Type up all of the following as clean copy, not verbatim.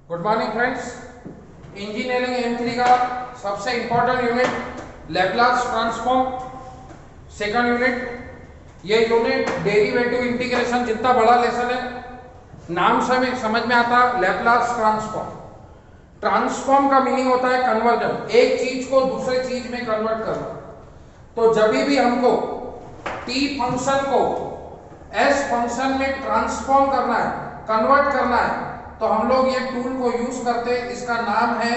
Good morning friends. Engineering M3 का सबसे important unit Laplace transform second unit. ये unit derivative integration जितना बड़ा लेसन है, नाम से भी समझ में आता है लैप्लास ट्रांसफॉर्म। ट्रांसफॉर्म का मीनिंग होता है कन्वर्जन, एक चीज को दूसरे चीज में कन्वर्ट करना। तो जब भी हमको t फंक्शन को s फंक्शन में ट्रांसफॉर्म करना है, कन्वर्ट करना है, तो हम लोग ये टूल को यूज करते हैं। इसका नाम है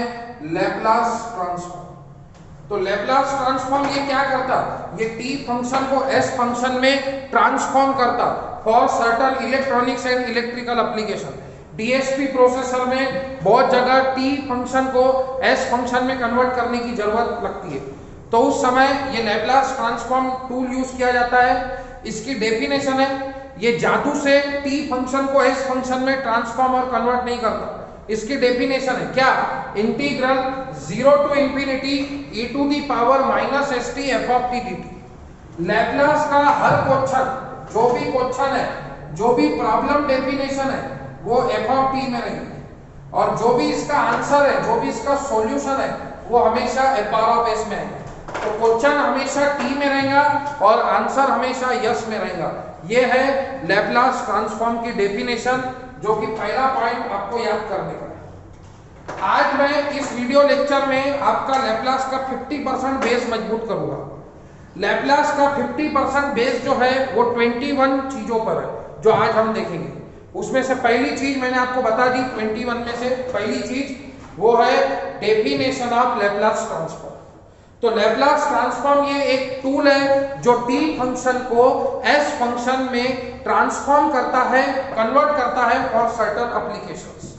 लैप्लास ट्रांसफॉर्म। तो लैप्लास ट्रांसफॉर्म ये क्या करता, ये t फंक्शन को s फंक्शन में ट्रांसफॉर्म करता for certain electronics and electrical application. DSP processor में बहुत जगह t फंक्शन को s फंक्शन में कन्वर्ट करने की जरूरत लगती है, तो उस समय ये लैप्लास ट्रांसफॉर्म टूल यूज किया जाता है। इसकी डेफिनेशन है, ये जादू से t फंक्शन को s फंक्शन में ट्रांसफॉर्म और कन्वर्ट नहीं करता। इसकी डेफिनेशन है क्या, integral 0 to infinity e to the power minus st f of t dt। Laplace का हर क्वेश्चन, जो भी क्वेश्चन है, जो भी प्रॉब्लम डेफिनेशन है, वो f ऑफ t में रहेगी, और जो भी इसका आंसर है, जो भी इसका सॉल्यूशन है, वो हमेशा f ऑफ s में है। तो क्वेश्चन हमेशा t में रहेगा और आंसर हमेशा यस में रहेगा। ये है लैप्लास ट्रांसफॉर्म की डेफिनेशन, जो कि पहला पॉइंट आपको याद करने का है। आज मैं इस वीडियो लेक्चर में आपका लैप्लास का 50% बेस मजबूत करूंगा। लैप्लास का 50% बेस जो है वो 21 चीजों पर है, जो आज हम देखेंगे। उसमें से पहली चीज मैंने आपको बता दी, 21 में से पहली चीज वो है डेफिनेशन ऑफ लैप्लास ट्रांसफॉर्म। तो लैप्लास ट्रांसफॉर्म ये एक टूल है जो t फंक्शन को s फंक्शन में ट्रांसफॉर्म करता है, कन्वर्ट करता है फॉर सर्टेन एप्लीकेशंस।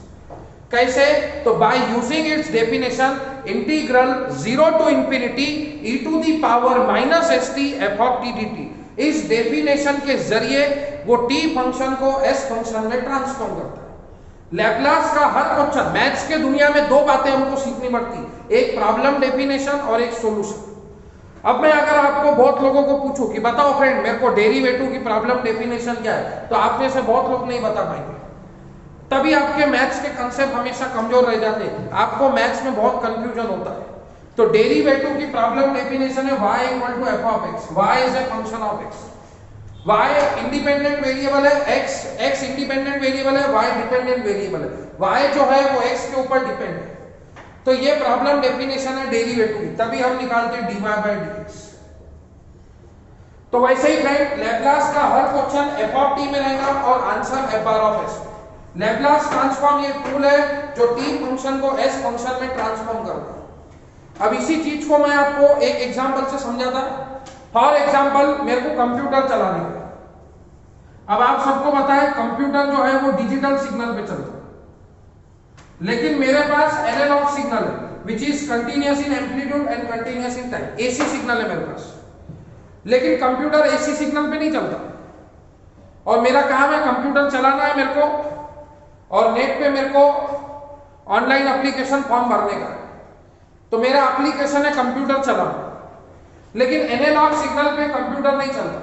कैसे, तो by using its definition integral 0 to infinity e to the power minus st f of t dt। इस डेफिनेशन के जरिए वो t फंक्शन को s फंक्शन में ट्रांसफॉर्म करता है। लैप्लास का हर क्वेश्चन, मैथ्स के दुनिया में दो बातें हमको सीखनी पड़ती, एक प्रॉब्लम डेफिनेशन और एक सॉल्यूशन। अब मैं अगर आपको बहुत लोगों को पूछूं कि बताओ फ्रेंड मेरे को डेरिवेटिव की प्रॉब्लम डेफिनेशन क्या है, तो आप में से बहुत लोग नहीं बता पाएंगे। तभी आपके मैथ्स के कंसेप्ट हमेशा कमजोर रह जाते हैं, आपको मैथ्स में बहुत कंफ्यूजन होता है। तो डेरिवेटिव की प्रॉब्लम डेफिनेशन है y equal to f of x, y is a function of x। y independent variable है, x इंडिपेंडेंट वेरिएबल है, y डिपेंडेंट वेरिएबल है। y जो है वो x के ऊपर डिपेंड है। तो ये प्रॉब्लम डेफिनेशन है डेरिवेटिव की, तभी हम निकालते हैं dy बाय dx। तो वैसे ही फ्रेंड लैप्लास का हर क्वेश्चन f ऑफ t में रहेगा और answer f bar of s। Laplace transform ये टूल है जो t फंक्शन को s फंक्शन में ट्रांसफॉर्म करता है। अब इसी चीज को मैं आपको एक एग्जांपल से समझाता। फॉर एग्जांपल मेरे को कंप्यूटर चलाने का, अब आप सबको पता है कंप्यूटर जो है वो डिजिटल सिग्नल पे चलता है, लेकिन मेरे पास एनालॉग सिग्नल है which is continuous in amplitude and continuous in time. AC signal है मेरे पास, लेकिन कंप्यूटर एसी सिग्नल पे नहीं चलता। और मेरा काम है कंप्यूटर चलाना है मेरे को, और नेट पे मेरे को ऑनलाइन एप्लीकेशन फॉर्म भरने का है। तो मेरा एप्लीकेशन है कंप्यूटर चलाना, लेकिन एनालॉग सिग्नल पे कंप्यूटर नहीं चलता।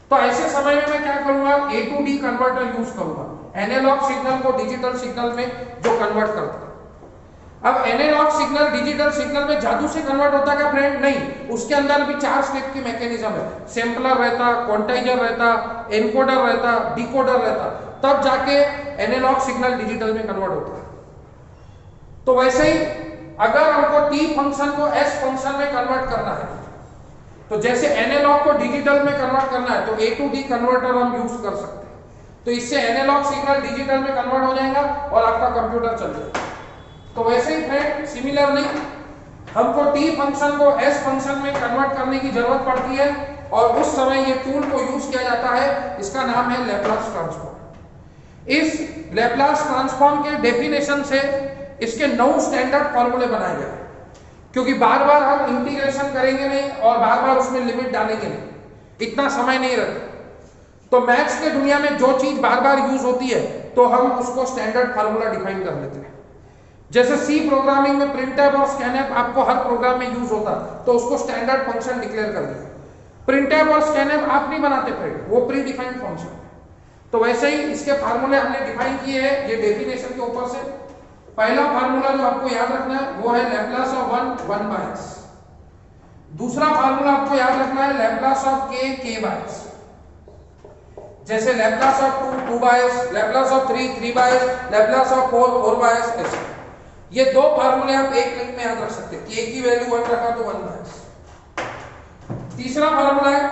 तो ऐसे समय में मैं क्या करूंगा, ए टू डी कन्वर्टर यूज करूंगा, एनालॉग सिग्नल को डिजिटल सिग्नल में जो कन्वर्ट करता है। अब एनालॉग सिग्नल डिजिटल सिग्नल में जादू से कन्वर्ट होता क्या फ्रेंड, नहीं, उसके अंदर भी 4 स्टेप की मैकेनिज्म है। सैंपलर रहता, क्वांटाइजर रहता, एनकोडर रहता, डिकोडर रहता, तब जाके एनालॉग सिग्नल डिजिटल में कन्वर्ट होता है। तो वैसे ही अगर हमको t फंक्शन को s फंक्शन में कन्वर्ट करना है, तो जैसे एनालॉग को डिजिटल में कन्वर्ट करना है, तो ए टू डी कन्वर्टर हम यूज कर सकते हैं। तो इससे एनालॉग सिग्नल डिजिटल में कन्वर्ट हो जाएगा और आपका कंप्यूटर चल जाएगा। तो वैसे ही फ्रेंड सिमिलरली हमको t फंक्शन को s फंक्शन में कन्वर्ट करने की जरूरत पड़ती है, और उस समय ये टूल को यूज किया जाता है। इसका नाम है लैप्लास ट्रांसफॉर्म। इस लैप्लास ट्रांसफॉर्म के डेफिनेशन से इसके 9 स्टैंडर्ड फॉर्मूले बनाए गए, क्योंकि बार बार हम इंटीग्रेशन करेंगे नहीं और बार बार उसमें लिमिट डालेंगे नहीं, इतना समय नहीं रहता। तो मैथ्स के दुनिया में जो चीज बार बार यूज होती है, तो हम उसको स्टैंडर्ड फार्मूला डिफाइन कर लेते हैं। जैसे सी प्रोग्रामिंग में प्रिंटफ और स्कैनफ आपको हर प्रोग्राम में यूज होता, तो उसको स्टैंडर्ड फंक्शन डिक्लेयर कर दिया। प्रिंटफ और स्कैनफ आप नहीं बनाते फ्रेंड, वो प्री डिफाइंड फंक्शन। तो वैसे ही इसके फार्मूले हमने डिफाइन किए हैं, ये डेफिनेशन के ऊपर से। पहला फार्मूला जो आपको याद रखना है वो है लैप्लास ऑफ 1 बाय s। दूसरा फार्मूला आपको याद रखना है Laplace of k by s। जैसे Laplace of 2 by s, Laplace of 3 by s, Laplace of 4 by s ऐसे। ये दो फार्मूले आप एक लिंक में याद रख सकते हैं। k की वैल्यू 1 रखा तो 1 बाय s। तीसरा फार्मूला है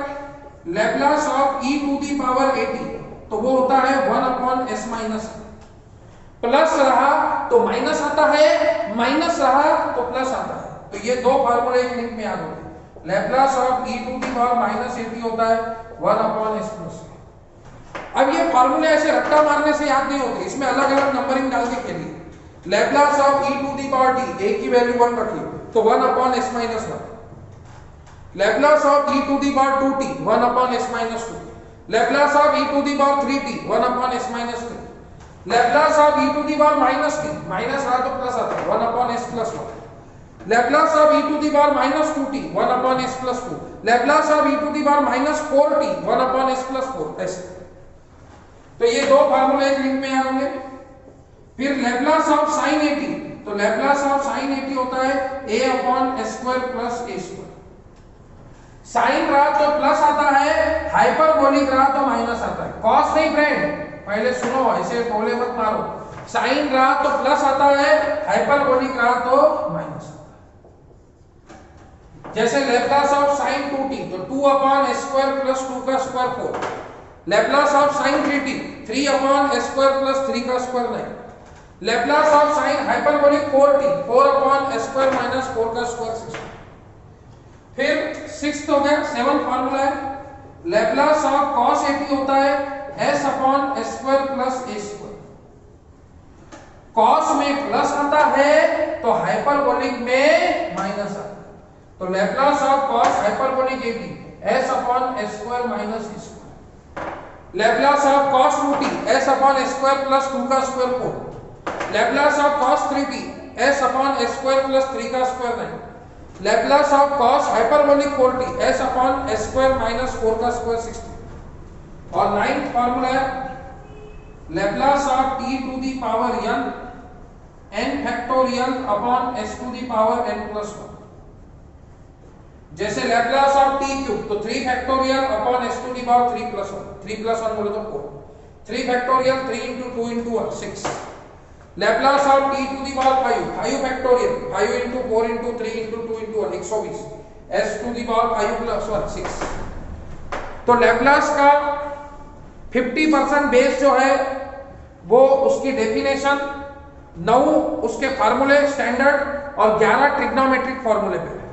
Laplace of e to the power at, तो वो होता है 1 अपॉन s माइनस। प्लस रहा तो माइनस आता है, माइनस रहा तो प्लस आता है। तो ये दो फार्मूले एक लिंक में याद होते हैं। Laplace of e to the power minus at होता है 1 अपॉन s प्लस। अब ये फार्मूले ऐसे रट्टा मारने से याद नहीं होते, इसमें अलग अलग नंबरिंग डाल के खेलिए। Laplace of e to the power t, a की वैल्यू 1 रखिए तो 1 upon s minus 1। Laplace of e to the power 2t 1 upon s minus 2। Laplace of e to the power 3t 1 upon s minus 3। Laplace of e to the power minus t, minus रहा तो plus आता है 1 upon s plus 1। Laplace of e to the power minus 2t 1 upon s plus 2। Laplace of e to the power minus 4t 1 upon s plus 4 ऐसे। तो ये दो फार्मूले एक लिंक में याद होंगे। फिर लैप्लास ऑफ sin at, तो लैप्लास ऑफ sin at होता है a upon s square plus a square. Sine रहा तो प्लस आता है, हाइपरबोलिक रहा तो माइनस आता है। कॉस नहीं फ्रेंड, पहले सुनो, ऐसे बोले मत मारो। साइन रहा तो प्लस आता है, हाइपरबोलिक रहा तो माइनस आता है। जैसे लैप्लास ऑफ sin 2t, तो 2 अपॉन s स्क्वायर प्लस 2 का square 4। Laplace of sin 3t 3 upon s square plus 3 का square 9। Laplace of sin hyperbolic 4t 4 upon s square minus 4 का स्क्वायर 6। फिर 6th हो गया। 7th फार्मूला है Laplace of cos at होता है s upon s square plus a square. cos में plus आता है तो हाइपरबोलिक में माइनस आता है। तो Laplace of cos hyperbolic at s upon s square minus a square. Laplace of cos 2t s upon s square plus 2 का square 4। Laplace of cos 3t s upon s square plus 3 का square 9। Laplace of cos hyperbolic 4t s upon s square minus 4 का square 16। और 9th formula है Laplace of t to the power n factorial upon s to the power n plus 1। जैसे Laplace of t cube, तो 3 factorial upon s to the power 3 plus 1। 3 plus 1 बोले तो 4। 3 factorial 3 into 2 into 1 6। Laplace of t to the power 5 factorial 5 into 4 into 3 into 2 into 1 120। s to the power 5 plus 1 6। तो Laplace का 50% base जो है वो उसकी definition, 9 उसके फार्मूले स्टैंडर्ड और 11 ट्रिग्नोमेट्रिक फार्मूले पे है,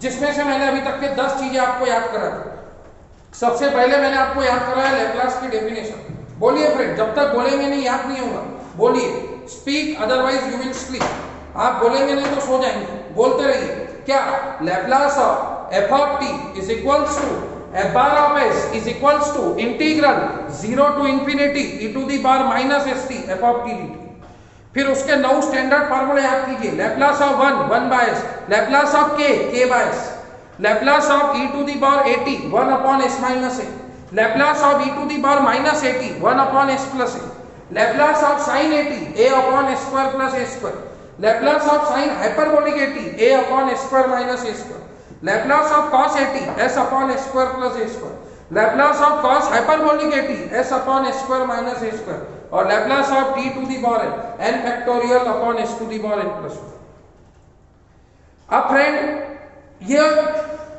जिसमें से मैंने अभी तक के 10 चीजें आपको याद करा दी। सबसे पहले मैंने आपको याद कराया लैप्लास की डेफिनेशन। बोलिए फ्रेंड, जब तक बोलेंगे नहीं याद नहीं होगा। बोलिए, speak otherwise you will sleep. आप बोलेंगे नहीं तो सो जाएंगे, बोलते रहिए। क्या? Laplace of f of t is equals to f bar of s is equals to integral 0 to infinity e to the power minus st f of t dt। फिर उसके 9 स्टैंडर्ड फार्मूले याद कीजिए। Laplace of 1 by s, Laplace of k by s, Laplace of e to the power at 1 upon s minus a, Laplace of e to the power minus at 1 upon s plus a, Laplace of sin at a upon s square plus a square, Laplace of sin hyperbolic at a upon s square minus a square, Laplace of cos at s upon s square plus a square, Laplace of cos hyperbolic at s upon s square minus a square, और Laplace of t to the power n factorial upon s to the power n plus 1। अब friend ये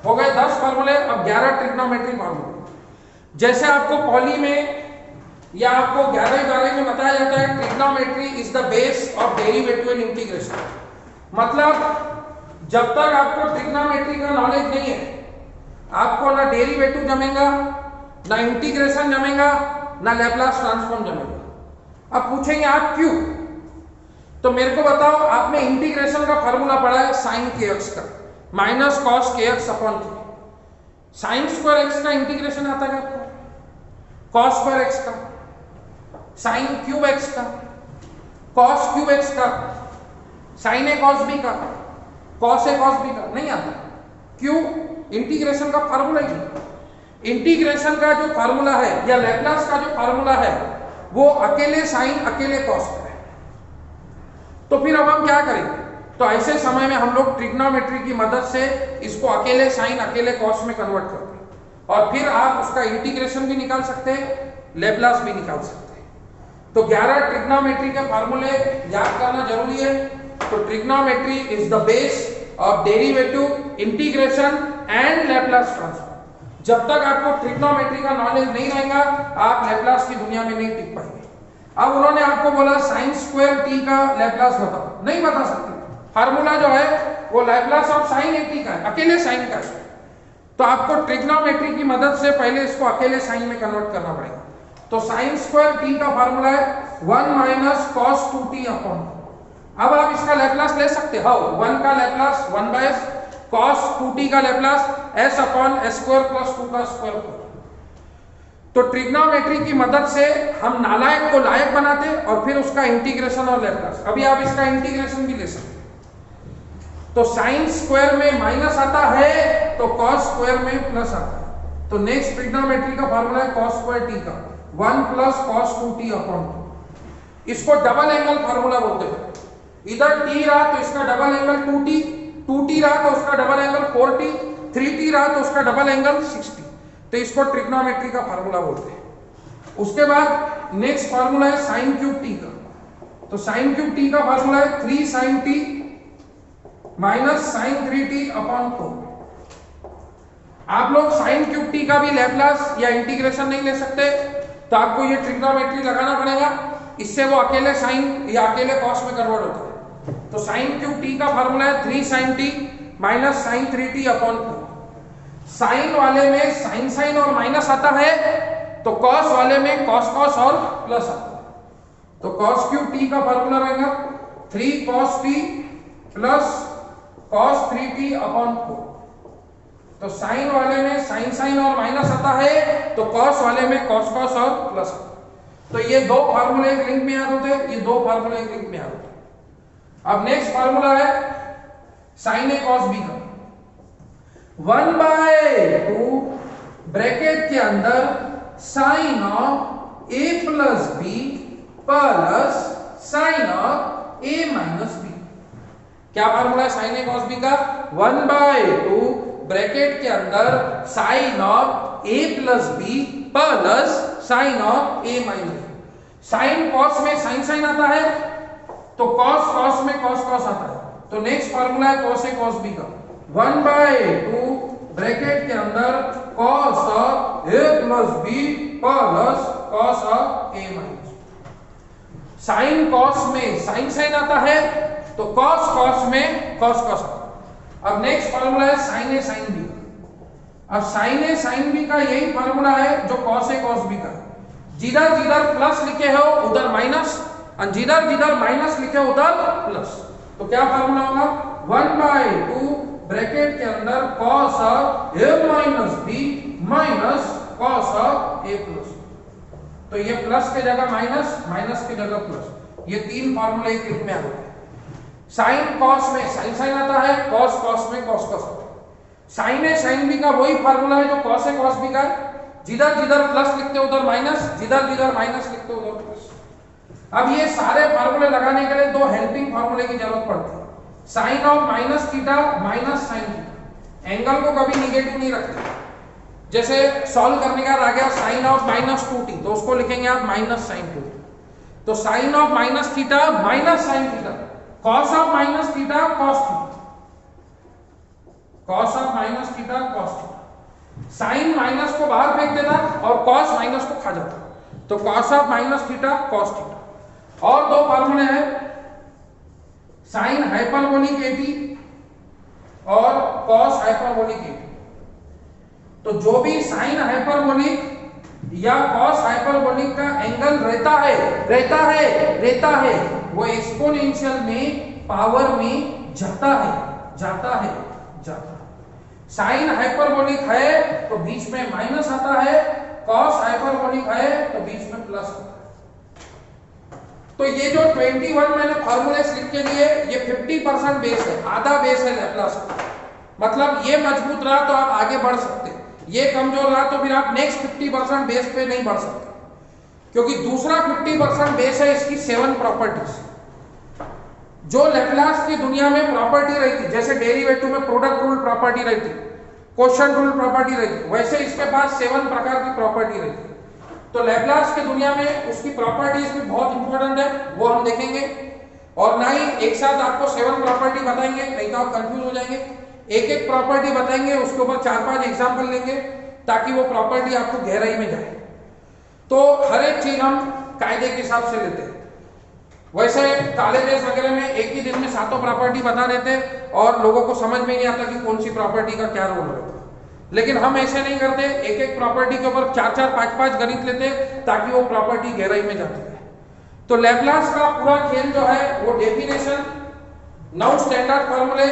हो गए 10 फार्मूले। अब 11 trigonometry फार्मूले। जैसे आपको पॉली में या आपको 11 में बताया जाता है trigonometry is the base of derivative and integration. मतलब जब तक आपको ट्रिग्नोमेट्री का नॉलेज नहीं है, आपको ना डेरिवेटिव जमेगा, ना इंटीग्रेशन जमेगा, ना लैप्लास ट्रांसफॉर्म जमेगा। अब पूछेंगे आप क्यों, तो मेरे को बताओ, आपने इंटीग्रेशन का फार्मूला पढ़ा है साइन kx का minus cos kx upon k। Sine square x का इंटीग्रेशन आता है आपको, कॉस स्क्वायर x का, साइन क्यूब x का, कॉस क्यूब x का, साइन ए कॉस b का, कॉस ए कॉस b का नहीं आता। क्यों? इंटीग्रेशन का फार्मूला ही। इंटीग्रेशन का जो फार्मूला है या लैप्लास का जो फार्मूला है वो अकेले साइन अकेले कॉस का है। तो फिर अब हम क्या करेंगे, तो ऐसे समय में हम लोग ट्रिग्नोमेट्री की मदद से इसको अकेले साइन अकेले कॉस में कन्वर्ट करते हैं और फिर आप उसका इंटीग्रेशन भी निकाल सकते हैं, लेप्लास भी निकाल सकते हैं। तो 11 ट्रिग्नोमेट्री के फार्मूले याद करना जरूरी है। तो trigonometry is the base of derivative, integration and Laplace transform. जब तक आपको ट्रिग्नोमेट्री का नॉलेज नहीं रहेगा आप लेप्लास की दुनिया में नहीं टिक पाएंगे। अब उन्होंने आपको बोला साइन स्क्वायर टी का लेप्लास बताओ, नहीं बता सकते। फार्मूला जो है वो Laplace of sine A T का है, अकेले साइन का है। तो आपको ट्रिग्नोमेट्री की मदद से पहले इसको अकेले साइन में कन्वर्ट करना पड़ेगा। तो साइन स्क्वायर टी का फार्मूला है 1 माइनस कॉस 2t अपॉन। अब आप इसका लेप्लास ले सकते हो, 1 का लेप्लास 1/s, cos 2t का Laplace s upon s square plus 2 का स्क्वायर। तो ट्रिग्नोमेट्री की मदद से हम नालायक को लायक बनाते और फिर उसका इंटीग्रेशन और लेप्लास। अभी आप इसका इंटीग्रेशन भी ले सकते। तो साइन स्क्वायर में माइनस आता है तो कॉस स्क्वायर में प्लस आता है। तो नेक्स्ट ट्रिग्नोमेट्री का फार्मूला है कॉस स्क्वायर टी का 1 प्लस कॉस 2t अपॉन 2। इसको डबल एंगल फार्मूला बोलते हैं। इधर t रहा तो इसका डबल एंगल 2t, 2t रहा तो उसका डबल एंगल 4t, 3t रहा तो उसका डबल एंगल 6t। तो इसको ट्रिग्नोमेट्री का फार्मूला बोलते हैं। उसके बाद नेक्स्ट फार्मूला है साइन क्यूब टी का। तो साइन क्यूब टी का फार्मूला है 3 sine T minus sine 3t upon 4। आप लोग साइन क्यूब टी का भी लेप्लास या इंटीग्रेशन नहीं ले सकते तो आपको ये ट्रिग्नोमेट्री लगाना पड़ेगा। इससे वो अकेले साइन या अकेले कॉस में कन्वर्ट होता है। तो साइन क्यूब टी का फार्मूला है 3 sine T minus sine 3t upon 4। Sine वाले में साइन साइन और माइनस आता है तो कॉस वाले में कॉस कॉस और प्लस आता है। तो कॉस क्यूब टी का फार्मूला रहेगा 3 cos t plus cos 3t upon 4। तो साइन वाले में साइन साइन और माइनस आता है तो कॉस वाले में कॉस कॉस और प्लस आता है। तो ये दो फार्मूले एक लिंक में याद होते हैं, ये दो फार्मूले एक लिंक में याद होते हैं। अब नेक्स्ट फार्मूला है साइन ए कॉस बी का 1/2 ब्रैकेट के अंदर sine of a plus b plus sine of a minus b. क्या फार्मूला है साइन ए कॉस बी का 1/2 ब्रैकेट के अंदर sine of a plus b plus sine of a minus b. Sine cos में sine sine आता है तो cos cos में कॉस कॉस आता है। तो नेक्स्ट फार्मूला है कॉस ए कॉस बी का 1/2 ब्रैकेट के अंदर cos of a plus b plus cos of a minus. Sine cos में साइन साइन आता है तो cos cos में cos cos आता है। अब नेक्स्ट फार्मूला है साइन ए साइन बी। अब साइन ए साइन बी का यही फार्मूला है जो cos ए cos बी का। जिधर जिधर प्लस लिखे हो उधर माइनस और जिधर जिधर माइनस लिखे हो उधर प्लस। तो क्या फार्मूला होगा 1/2 ब्रैकेट के अंदर cos of a minus b minus cos of a plus. तो ये प्लस के जगह माइनस, माइनस की जगह प्लस। ये तीन फार्मूले एक लिंक में आते हैं। साइन cos में साइन साइन आता है, cos cos में cos cos आता है। साइन ए साइन बी का वही फार्मूला है जो cos ए cos बी का है। जिधर जिधर प्लस लिखते हो उधर माइनस, जिधर जिधर माइनस लिखते हो उधर प्लस। अब ये सारे फार्मूले लगाने के लिए दो हेल्पिंग फार्मूले की जरूरत पड़ती है। Sine of minus theta minus sine theta. Angle को कभी निगेटिव नहीं रखते। जैसे सॉल्व करने का आ गया साइन ऑफ माइनस 2t तो उसको लिखेंगे आप माइनस साइन 2t। तो sine of minus theta minus sine theta, cos of minus theta cos theta, cos of minus theta cos theta. Sine minus को बाहर फेंक देता और कॉस माइनस को खा जाता। तो cos of minus theta cos theta. और दो फार्मूले हैं साइन हाइपरबोलिक एटी और कॉस हाइपरबोलिक एटी। तो जो भी साइन हाइपरबोलिक या कॉस हाइपरबोलिक का एंगल रहता है वो एक्सपोनेंशियल में पावर में जाता है। साइन हाइपरबोलिक है तो बीच में माइनस आता है, कॉस हाइपरबोलिक है तो बीच में प्लस आता है। तो ये जो 21 मैंने फार्मूलेस लिख के दिए ये 50% बेस है, आधा बेस है लैप्लास का। मतलब ये मजबूत रहा तो आप आगे बढ़ सकते, ये कमजोर रहा तो फिर आप नेक्स्ट 50% बेस पे नहीं बढ़ सकते। क्योंकि दूसरा 50% बेस है इसकी 7 प्रॉपर्टीज। जो लैपलास की दुनिया में प्रॉपर्टी रहती, जैसे डेरिवेटिव में प्रोडक्ट रूल प्रॉपर्टी रहती, क्वोशिएंट रूल प्रॉपर्टी रहती, वैसे इसके पास 7 प्रकार की प्रॉपर्टी रहती है। तो लैपलास की दुनिया में उसकी प्रॉपर्टीज भी बहुत इंपॉर्टेंट है, वो हम देखेंगे। और ना ही एक साथ आपको 7 प्रॉपर्टी बताएंगे, नहीं तो आप कंफ्यूज हो जाएंगे। एक एक प्रॉपर्टी बताएंगे, उसके ऊपर 4-5 एग्जाम्पल लेंगे ताकि वो प्रॉपर्टी आपको गहराई में जाए। तो हर एक चीज हम कायदे के हिसाब से लेते हैं। वैसे कॉलेजेस वगैरह में एक ही दिन में 7 प्रॉपर्टी बता देते और लोगों को समझ में नहीं आता कि कौन सी प्रॉपर्टी का क्या रोल रहता है। लेकिन हम ऐसे नहीं करते, एक एक प्रॉपर्टी के ऊपर 4-4, 5-5 गणित लेते ताकि वो प्रॉपर्टी गहराई में जाती है। तो लैपलास का पूरा खेल जो है वो डेफिनेशन, 9 स्टैंडर्ड फार्मूले,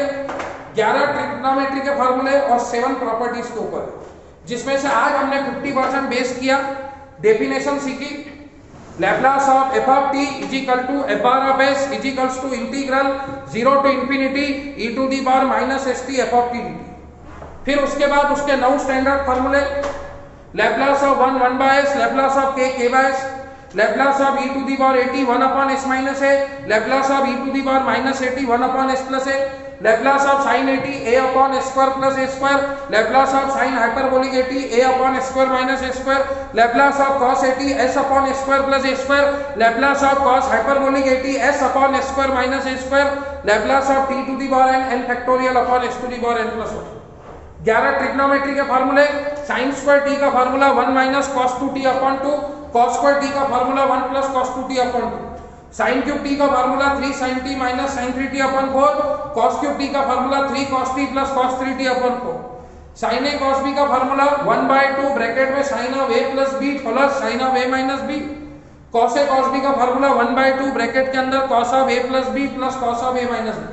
11 ट्रिग्नोमेट्री के फार्मूले और 7 प्रॉपर्टीज के ऊपर, जिसमें से आज हमने 50% बेस किया, डेफिनेशन सीखी। Laplace of f of t is equal to f bar of s is equals to integral 0 to infinity e to the power minus st f of t dt। फिर उसके बाद उसके 9 स्टैंडर्ड फार्मूले, Laplace of 1 by s, Laplace of k by s, Laplace of e to the power at 1 upon s minus a, Laplace of e to the power minus at 1 upon s plus a, Laplace of sin at a upon s square plus a square, Laplace of sin hyperbolic at a upon s square minus a square, Laplace of cos at s upon s square plus a square, Laplace of cos hyperbolic at s upon s square minus a square, Laplace of t to the power n factorial upon s to the power n plus 1। 11 trigonometry के फार्मूले, sin square t का formula 1 minus cos 2t upon 2, cos square t का formula 1 plus cos 2t upon 2, sin cube t का formula 3 sin t minus sin 3t upon 4, cos cube t का formula 3 cos t plus cos 3t upon 4, sin a cos b का formula 1 by 2 bracket में sin of a plus b plus sin of a minus b, cos a cos b का formula 1 by 2 bracket के अंदर cos of a plus b plus cos of a minus b,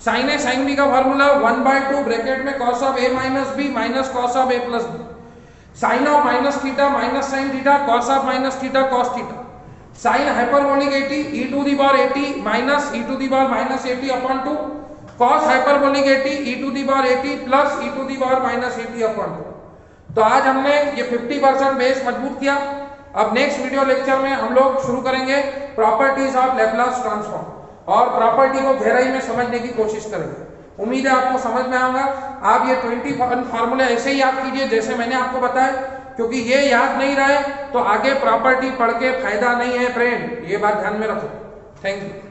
sin a sin b का formula 1 by 2 bracket में cos of a minus b minus cos of a plus b, sin of minus theta minus sin theta cos of minus theta cos theta, sin hyperbolic at e to the power 80 minus e to the power minus 80 upon 2, cos hyperbolic at e to the power 80 plus e to the power minus 80 upon 2। तो आज हमने ये 50% base मजबूत किया। अब next video lecture में हम लोग शुरू करेंगे प्रॉपर्टीज ऑफ लैपलास ट्रांसफॉर्म और प्रॉपर्टी को गहराई में समझने की कोशिश करेंगे। उम्मीद है आपको समझ में आएगा। आप ये 20 फार्मूले ऐसे ही याद कीजिए जैसे मैंने आपको बताया, क्योंकि ये याद नहीं रहे तो आगे प्रॉपर्टी पढ़ के फायदा नहीं है फ्रेंड, ये बात ध्यान में रखो। Thank you.